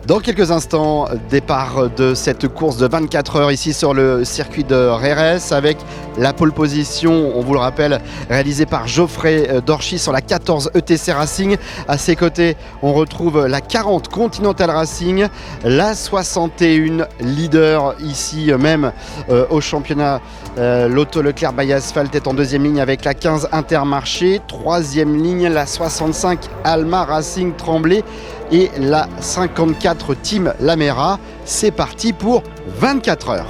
Dans quelques instants, départ de cette course de 24 heures ici sur le circuit de Rérès avec la pole position, on vous le rappelle, réalisée par Geoffrey Dorchy sur la 14 ETC Racing. À ses côtés, on retrouve la 40 Continental Racing, la 61 leader ici même au championnat. L'Auto Leclerc by Asphalt est en deuxième ligne avec la 15 Intermarché, troisième ligne la 65 Alma Racing Tremblay et la 54 Team Lamera. C'est parti pour 24 heures.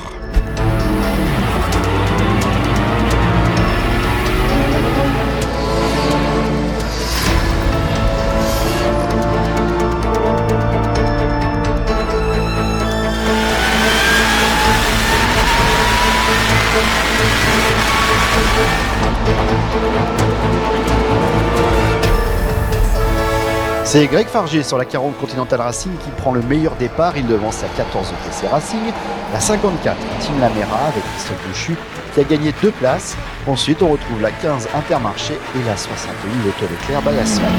C'est Greg Fargier sur la 40 Continental Racing qui prend le meilleur départ. Il devance la 14 ETC Racing, la 54 Team Lamera avec Christophe Bouchu qui a gagné 2 places. Ensuite, on retrouve la 15 Intermarché et la 61 Auto Leclerc by Asphalt.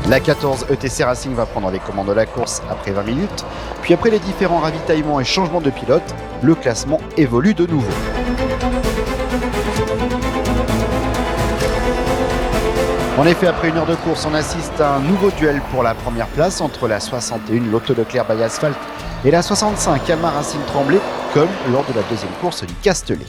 La 14 ETC Racing va prendre les commandes de la course après 20 minutes. Puis après les différents ravitaillements et changements de pilote, le classement évolue de nouveau. En effet, après une heure de course, on assiste à un nouveau duel pour la première place entre la 61 l'Auto Leclerc by Asphalt et la 65 Alma Racing Tremblay, comme lors de la deuxième course du Castellet.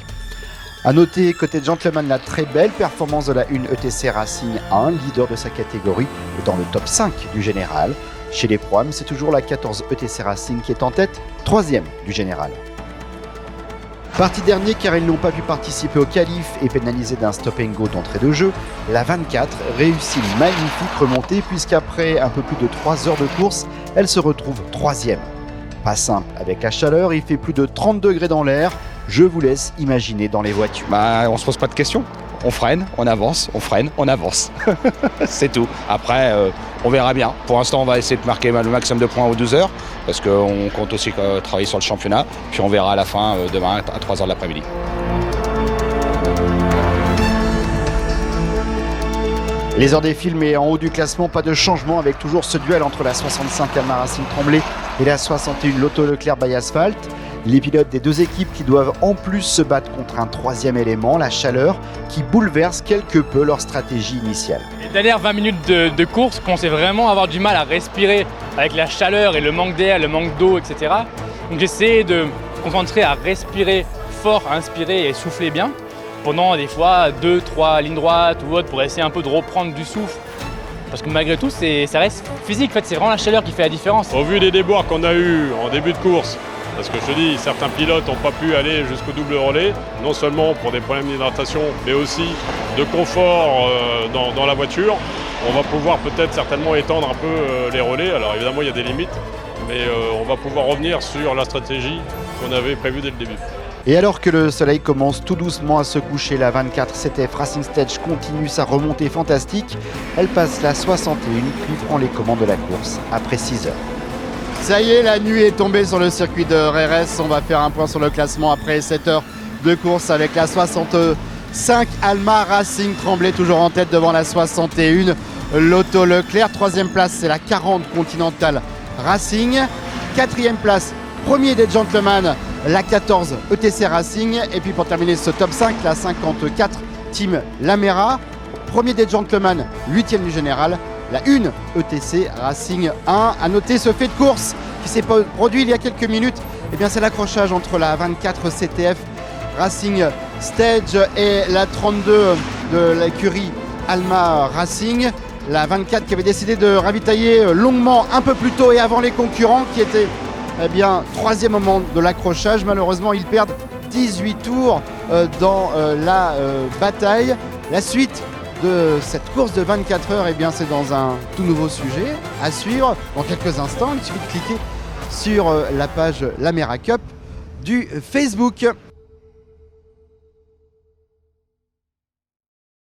A noter côté gentleman la très belle performance de la 1 ETC Racing 1, leader de sa catégorie et dans le top 5 du général. Chez les Pro-Am, c'est toujours la 14 ETC Racing qui est en tête, 3e du général. Parti dernier car ils n'ont pas pu participer au qualif et pénalisés d'un stop and go d'entrée de jeu, la 24 réussit une magnifique remontée puisqu'après un peu plus de 3 heures de course, elle se retrouve 3e. Pas simple avec la chaleur, il fait plus de 30 degrés dans l'air. Je vous laisse imaginer dans les voitures. On se pose pas de questions. On freine, on avance, on freine, on avance. C'est tout. Après, on verra bien. Pour l'instant, on va essayer de marquer le maximum de points aux 12 heures parce qu'on compte aussi travailler sur le championnat. Puis on verra à la fin, demain, à 3 heures de l'après-midi. Les heures défilent, mais en haut du classement, pas de changement avec toujours ce duel entre la 65 Alma Racing Tremblay et la 61 l'Auto Leclerc by Asphalt. Les pilotes des deux équipes qui doivent en plus se battre contre un troisième élément, la chaleur, qui bouleverse quelque peu leur stratégie initiale. Les dernières 20 minutes de course, commençait vraiment à avoir du mal à respirer avec la chaleur et le manque d'air, le manque d'eau, etc. Donc j'essayais de me concentrer à respirer fort, à inspirer et souffler bien pendant des fois 2-3 lignes droites ou autre pour essayer un peu de reprendre du souffle. Parce que malgré tout, ça reste physique, en fait, c'est vraiment la chaleur qui fait la différence. Au vu des déboires qu'on a eus en début de course, parce que je te dis, certains pilotes n'ont pas pu aller jusqu'au double relais, non seulement pour des problèmes d'hydratation, mais aussi de confort dans la voiture. On va pouvoir peut-être certainement étendre un peu les relais. Alors évidemment, il y a des limites, mais on va pouvoir revenir sur la stratégie qu'on avait prévue dès le début. Et alors que le soleil commence tout doucement à se coucher, la 24 CTF Racing Stage continue sa remontée fantastique. Elle passe la 61 puis prend les commandes de la course après 6 heures. Ça y est, la nuit est tombée sur le circuit de Rérès. On va faire un point sur le classement après 7 heures de course avec la 65 Alma Racing Tremblay toujours en tête devant la 61 l'Auto Leclerc. 3e place, c'est la 40 Continental Racing. 4e place, premier des gentlemen, la 14 ETC Racing. Et puis pour terminer ce top 5, la 54 Team Lamera. Premier des gentlemen, 8e du général. La 1 ETC Racing 1. À noter ce fait de course qui s'est produit il y a quelques minutes. Eh bien, c'est l'accrochage entre la 24 CTF Racing Stage et la 32 de l'écurie Alma Racing. La 24 qui avait décidé de ravitailler longuement un peu plus tôt et avant les concurrents qui étaient 3e moment de l'accrochage. Malheureusement, ils perdent 18 tours dans la bataille. La suite de cette course de 24 heures, c'est dans un tout nouveau sujet à suivre dans quelques instants. Il suffit de cliquer sur la page Lamera Cup du Facebook.